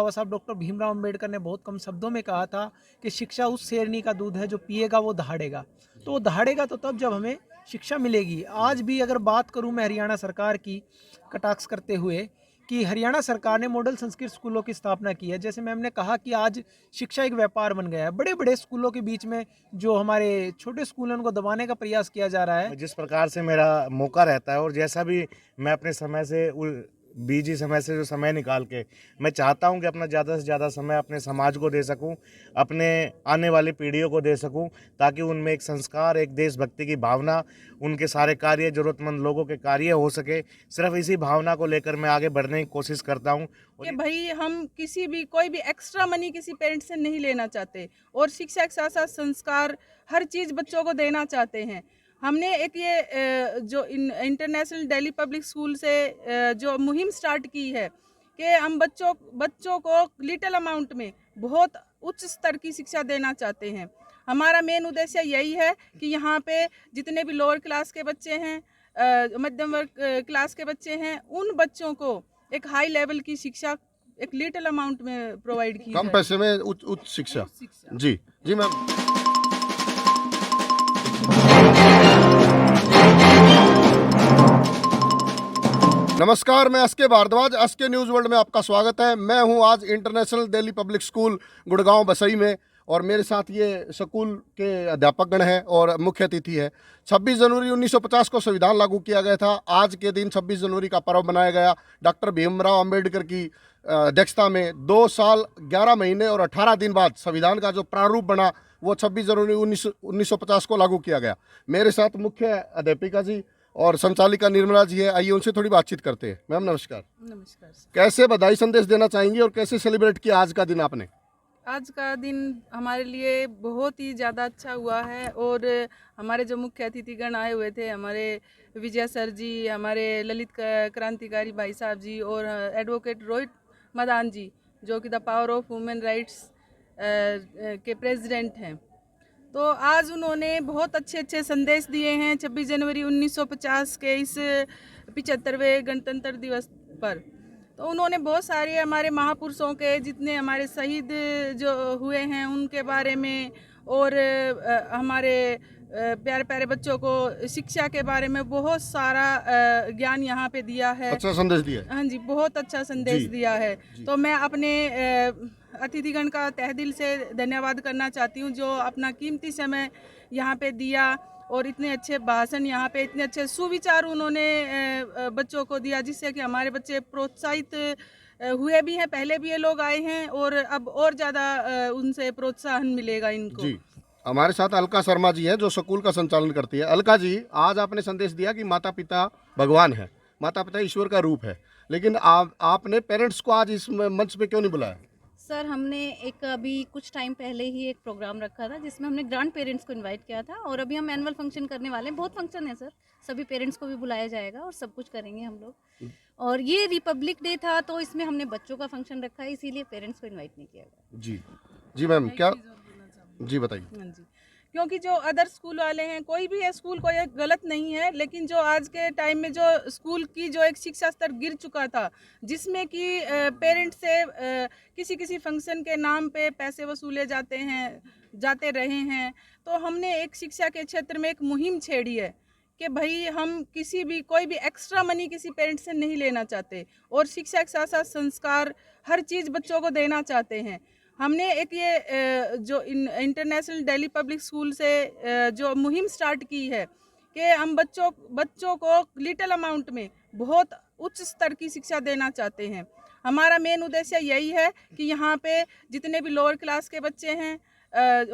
बाबा साहब डॉक्टर भीमराव अंबेडकर ने बहुत कम शब्दों में कहा था कि शिक्षा उस शेरनी का दूध है जो पिएगा वो दहाड़ेगा। तो वो दहाड़ेगा तो तब जब हमें शिक्षा मिलेगी। आज भी अगर बात करूं मैं हरियाणा सरकार की कटाक्ष करते हुए कि हरियाणा सरकार ने मॉडल संस्कृत स्कूलों की स्थापना की है। जैसे मैम ने कहा कि आज शिक्षा एक व्यापार बन गया है। बड़े बड़े स्कूलों के बीच में जो हमारे छोटे स्कूल हैं उनको दबाने का प्रयास किया जा रहा है। जिस प्रकार से मेरा मौका रहता है और जैसा भी मैं अपने समय से बीजी समय से जो समय निकाल के मैं चाहता हूं कि अपना ज़्यादा से ज़्यादा समय अपने समाज को दे सकूं, अपने आने वाली पीढ़ियों को दे सकूं, ताकि उनमें एक संस्कार, एक देशभक्ति की भावना, उनके सारे कार्य ज़रूरतमंद लोगों के कार्य हो सके। सिर्फ इसी भावना को लेकर मैं आगे बढ़ने की कोशिश करता हूं। कि भाई हम किसी भी कोई भी एक्स्ट्रा मनी किसी पेरेंट्स से नहीं लेना चाहते और शिक्षा के साथ साथ संस्कार हर चीज़ बच्चों को देना चाहते हैं। हमने एक ये जो इंटरनेशनल दिल्ली पब्लिक स्कूल से जो मुहिम स्टार्ट की है कि हम बच्चों को लिटिल अमाउंट में बहुत उच्च स्तर की शिक्षा देना चाहते हैं। हमारा मेन उद्देश्य यही है कि यहाँ पे जितने भी लोअर क्लास के बच्चे हैं, मध्यम वर्ग क्लास के बच्चे हैं, उन बच्चों को एक हाई लेवल की शिक्षा एक लिटिल अमाउंट में प्रोवाइड की कम जाए। पैसे में उच्च शिक्षा। जी जी मैम। नमस्कार, मैं S K Bhardwaj, S K news world में आपका स्वागत है। मैं हूं आज international Delhi public school Gurgaon Basai में और मेरे साथ ये स्कूल के अध्यापकगण हैं और मुख्य अतिथि है। 26 जनवरी 1950 को संविधान लागू किया गया था। आज के दिन 26 जनवरी का पर्व मनाया गया। डॉक्टर भीमराव अंबेडकर की अध्यक्षता में 2 साल 11 महीने और 18 दिन बाद संविधान का जो प्रारूप बना वो 26 जनवरी 1950 को लागू किया गया। मेरे साथ मुख्य अध्यापिका जी और संचालिका निर्मला जी है। आइए उनसे थोड़ी बातचीत करते हैं। मैम नमस्कार। नमस्कार। कैसे बधाई संदेश देना चाहेंगी और कैसे सेलिब्रेट किया आज का दिन आपने? आज का दिन हमारे लिए बहुत ही ज़्यादा अच्छा हुआ है और हमारे जो मुख्य अतिथिगण आए हुए थे, हमारे विजय सर जी, हमारे ललित क्रांतिकारी भाई साहब जी और एडवोकेट रोहित मदान जी, जो कि the power of women rights के प्रेसिडेंट हैं। तो आज उन्होंने बहुत अच्छे संदेश दिए हैं 26 जनवरी 1950 के इस 75वें गणतंत्र दिवस पर। तो उन्होंने बहुत सारे हमारे महापुरुषों के जितने हमारे शहीद जो हुए हैं उनके बारे में और हमारे प्यारे प्यारे बच्चों को शिक्षा के बारे में बहुत सारा ज्ञान यहाँ पे दिया है। अच्छा संदेश दिया है। हाँ जी, बहुत अच्छा संदेश दिया है। तो मैं अपने अतिथिगण का तहे दिल से धन्यवाद करना चाहती हूँ जो अपना कीमती समय यहाँ पे दिया और इतने अच्छे भाषण, यहाँ पे इतने अच्छे सुविचार उन्होंने बच्चों को दिया, जिससे कि हमारे बच्चे प्रोत्साहित हुए भी हैं। पहले भी ये लोग आए हैं और अब और ज़्यादा उनसे प्रोत्साहन मिलेगा इनको। जी, हमारे साथ अलका शर्मा जी है जो स्कूल का संचालन करती है। अलका जी, आज आपने संदेश दिया कि माता पिता भगवान है, माता पिता ईश्वर का रूप है, लेकिन आपने पेरेंट्स को आज इस मंच पे क्यों नहीं बुलाया? सर, हमने एक अभी कुछ टाइम पहले ही एक प्रोग्राम रखा था जिसमें हमने ग्रैंड पेरेंट्स को इनवाइट किया था और अभी हम एनुअल फंक्शन करने वाले हैं। बहुत फंक्शन है सर, सभी पेरेंट्स को भी बुलाया जाएगा और सब कुछ करेंगे हम लोग। और ये रिपब्लिक डे था तो इसमें हमने बच्चों का फंक्शन रखा है, इसीलिए पेरेंट्स को इन्वाइट नहीं किया गया। जी जी मैम, क्या जी बताइए। हाँ जी, क्योंकि जो अदर स्कूल वाले हैं, कोई भी है स्कूल को ये गलत नहीं है, लेकिन जो आज के टाइम में जो स्कूल की जो एक शिक्षा स्तर गिर चुका था, जिसमें कि पेरेंट्स से किसी फंक्शन के नाम पे पैसे वसूले जाते रहे हैं, तो हमने एक शिक्षा के क्षेत्र में एक मुहिम छेड़ी है कि भाई हम कोई भी एक्स्ट्रा मनी किसी पेरेंट्स से नहीं लेना चाहते और शिक्षा के साथ साथ संस्कार हर चीज़ बच्चों को देना चाहते हैं। हमने एक ये जो इंटरनेशनल दिल्ली पब्लिक स्कूल से जो मुहिम स्टार्ट की है कि हम बच्चों को लिटिल अमाउंट में बहुत उच्च स्तर की शिक्षा देना चाहते हैं। हमारा मेन उद्देश्य यही है कि यहाँ पे जितने भी लोअर क्लास के बच्चे हैं,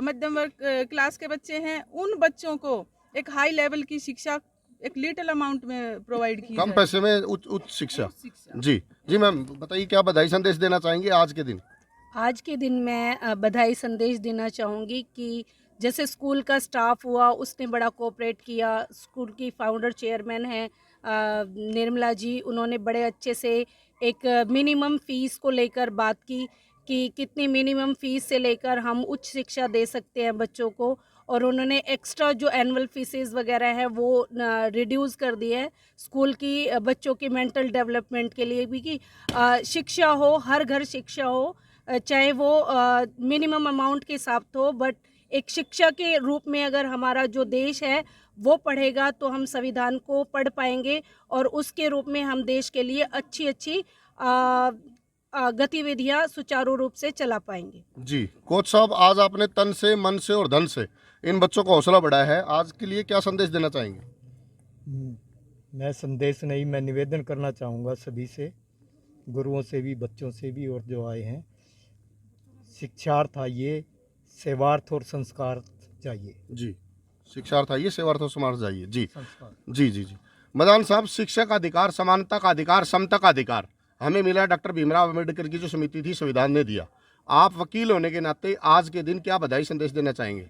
मध्यम वर्ग क्लास के बच्चे हैं, उन बच्चों को एक हाई लेवल की शिक्षा एक लिटिल अमाउंट में प्रोवाइड की कम जाए। पैसे में उच्च शिक्षा। जी जी मैम, बताइए क्या बधाई संदेश देना चाहेंगे आज के दिन? आज के दिन मैं बधाई संदेश देना चाहूँगी कि जैसे स्कूल का स्टाफ हुआ उसने बड़ा कोऑपरेट किया। स्कूल की फाउंडर चेयरमैन हैं निर्मला जी, उन्होंने बड़े अच्छे से एक मिनिमम फ़ीस को लेकर बात की कि कितनी मिनिमम फ़ीस से लेकर हम उच्च शिक्षा दे सकते हैं बच्चों को। और उन्होंने एक्स्ट्रा जो एनुअल फीसेस वगैरह है वो रिड्यूस कर दी है स्कूल की बच्चों की मेंटल डेवलपमेंट के लिए भी कि शिक्षा हो, हर घर शिक्षा हो, चाहे वो मिनिमम अमाउंट के हिसाब से हो, बट एक शिक्षा के रूप में अगर हमारा जो देश है वो पढ़ेगा तो हम संविधान को पढ़ पाएंगे और उसके रूप में हम देश के लिए अच्छी अच्छी गतिविधियां सुचारू रूप से चला पाएंगे। जी कोच साहब, आज आपने तन से, मन से और धन से इन बच्चों का हौसला बढ़ाया है, आज के लिए क्या संदेश देना चाहेंगे? मैं संदेश नहीं, मैं निवेदन करना चाहूँगा सभी से, गुरुओं से भी, बच्चों से भी और जो आए हैं, शिक्षार्थ आइए, सेवार्थ और संस्कार चाहिए। जी, शिक्षार्थ आइए, सेवार्थ और समार्थ जाइए। जी संस्कार। जी जी जी मदान साहब, शिक्षा का अधिकार, समानता का अधिकार, समता का अधिकार हमें मिला डॉक्टर भीमराव अम्बेडकर की जो समिति थी, संविधान ने दिया। आप वकील होने के नाते आज के दिन क्या बधाई संदेश देना चाहेंगे?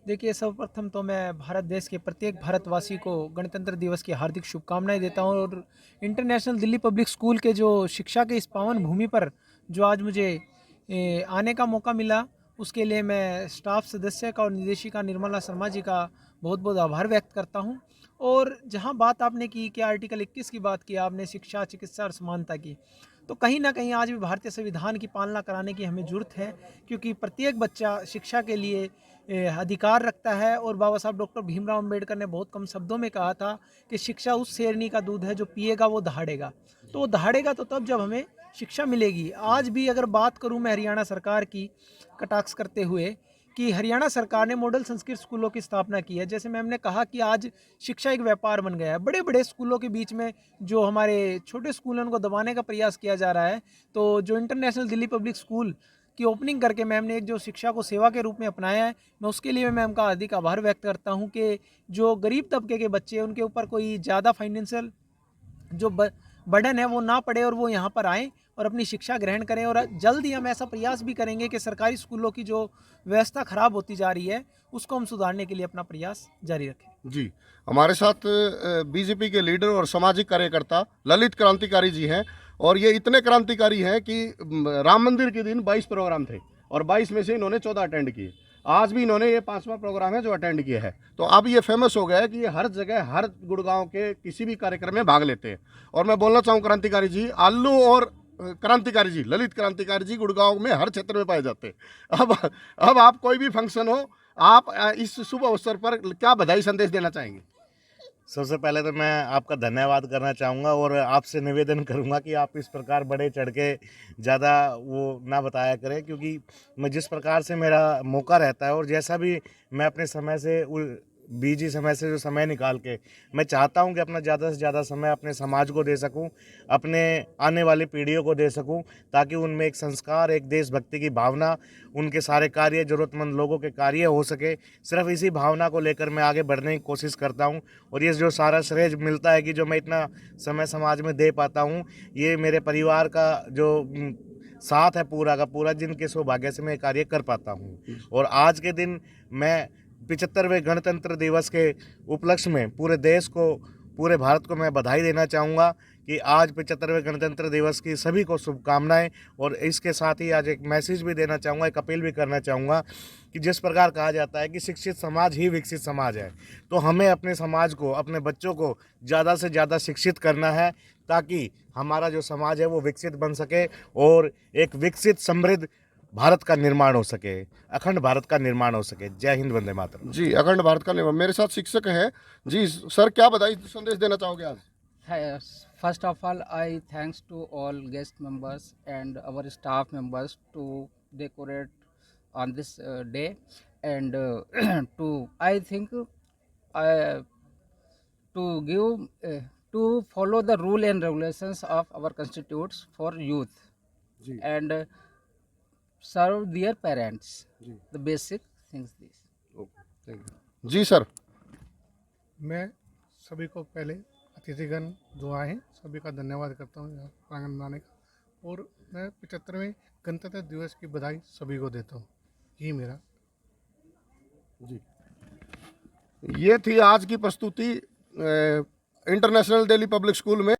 देखिए, सर्वप्रथम तो मैं भारत देश के प्रत्येक भारतवासी को गणतंत्र दिवस की हार्दिक शुभकामनाएं देता हूं और इंटरनेशनल दिल्ली पब्लिक स्कूल के जो शिक्षा के इस पावन भूमि पर जो आज मुझे आने का मौका मिला, उसके लिए मैं स्टाफ सदस्य का और निदेशिका निर्मला शर्मा जी का बहुत बहुत आभार व्यक्त करता हूं। और जहां बात आपने की कि आर्टिकल 21 की बात की आपने, शिक्षा, चिकित्सा और समानता की, तो कहीं ना कहीं आज भी भारतीय संविधान की पालना कराने की हमें ज़रूरत है, क्योंकि प्रत्येक बच्चा शिक्षा के लिए अधिकार रखता है। और बाबा साहब डॉक्टर भीमराव अम्बेडकर ने बहुत कम शब्दों में कहा था कि शिक्षा उस शेरनी का दूध है जो पिएगा वो दहाड़ेगा। तो वो दहाड़ेगा तो तब जब हमें शिक्षा मिलेगी। आज भी अगर बात करूं मैं हरियाणा सरकार की, कटाक्ष करते हुए, कि हरियाणा सरकार ने मॉडल संस्कृत स्कूलों की स्थापना की है। जैसे मैम ने कहा कि आज शिक्षा एक व्यापार बन गया है, बड़े बड़े स्कूलों के बीच में जो हमारे छोटे स्कूल हैं उनको दबाने का प्रयास किया जा रहा है। तो जो इंटरनेशनल दिल्ली पब्लिक स्कूल की ओपनिंग करके मैम ने एक जो शिक्षा को सेवा के रूप में अपनाया है, मैं उसके लिए मैम का हार्दिक आभार व्यक्त करता हूँ कि जो गरीब तबके के बच्चे हैं उनके ऊपर कोई ज़्यादा फाइनेंशियल जो बर्डन है वो ना पड़े और वो यहाँ पर आएँ और अपनी शिक्षा ग्रहण करें। और जल्द ही हम ऐसा प्रयास भी करेंगे कि सरकारी स्कूलों की जो व्यवस्था खराब होती जा रही है उसको हम सुधारने के लिए अपना प्रयास जारी रखें। जी, हमारे साथ बीजेपी के लीडर और सामाजिक कार्यकर्ता ललित क्रांतिकारी जी हैं, और ये इतने क्रांतिकारी हैं कि राम मंदिर के दिन 22 प्रोग्राम थे और 22 में से इन्होंने 14 अटेंड किए। आज भी इन्होंने ये 5वां प्रोग्राम है जो अटेंड किया है। तो अब ये फेमस हो गया है कि ये हर जगह, हर गुड़गांव के किसी भी कार्यक्रम में भाग लेते हैं। और मैं बोलना चाहूँ क्रांतिकारी जी, आलू और क्रांतिकारी जी, ललित क्रांतिकारी जी गुड़गांव में हर क्षेत्र में पाए जाते हैं। अब आप कोई भी फंक्शन हो, आप इस शुभ अवसर पर क्या बधाई संदेश देना चाहेंगे? सबसे पहले तो मैं आपका धन्यवाद करना चाहूँगा और आपसे निवेदन करूँगा कि आप इस प्रकार बड़े चढ़ के ज़्यादा वो ना बताया करें, क्योंकि मैं जिस प्रकार से मेरा मौका रहता है और जैसा भी मैं अपने समय से बिजी समय से जो समय निकाल के मैं चाहता हूं कि अपना ज़्यादा से ज़्यादा समय अपने समाज को दे सकूं, अपने आने वाली पीढ़ियों को दे सकूं, ताकि उनमें एक संस्कार, एक देशभक्ति की भावना, उनके सारे कार्य ज़रूरतमंद लोगों के कार्य हो सके। सिर्फ इसी भावना को लेकर मैं आगे बढ़ने की कोशिश करता हूं और ये जो सारा श्रेय मिलता है कि जो मैं इतना समय समाज में दे पाता हूँ, ये मेरे परिवार का जो साथ है पूरा का पूरा, जिनके सौभाग्य से मैं कार्य कर पाता हूँ। और आज के दिन मैं 75वें गणतंत्र दिवस के उपलक्ष्य में पूरे देश को, पूरे भारत को मैं बधाई देना चाहूँगा कि आज 75वें गणतंत्र दिवस की सभी को शुभकामनाएं। और इसके साथ ही आज एक मैसेज भी देना चाहूँगा, एक अपील भी करना चाहूँगा कि जिस प्रकार कहा जाता है कि शिक्षित समाज ही विकसित समाज है, तो हमें अपने समाज को, अपने बच्चों को ज़्यादा से ज़्यादा शिक्षित करना है, ताकि हमारा जो समाज है वो विकसित बन सके और एक विकसित समृद्ध भारत का निर्माण हो सके, अखंड भारत का निर्माण हो सके। जय हिंद, वंदे मातरम। जी, अखंड भारत का निर्माण। मेरे साथ शिक्षक हैं जी। सर, क्या बधाई संदेश देना चाहोगे आज? First of all, I thanks to all guest members and our staff members to decorate on this day, and I think to give to follow the rule and regulations of our constitutes for youth ji and serve their parents. Ji The basic things this. Okay, thank you ji. Sir, मैं सभी को पहले अतिथिगण जो आए हैं सभी का धन्यवाद करता हूँ यहाँ प्रांगण बनाने का, और मैं 75वें गणतंत्र दिवस की बधाई सभी को देता हूँ। यही मेरा जी, ये थी आज की प्रस्तुति इंटरनेशनल दिल्ली पब्लिक स्कूल में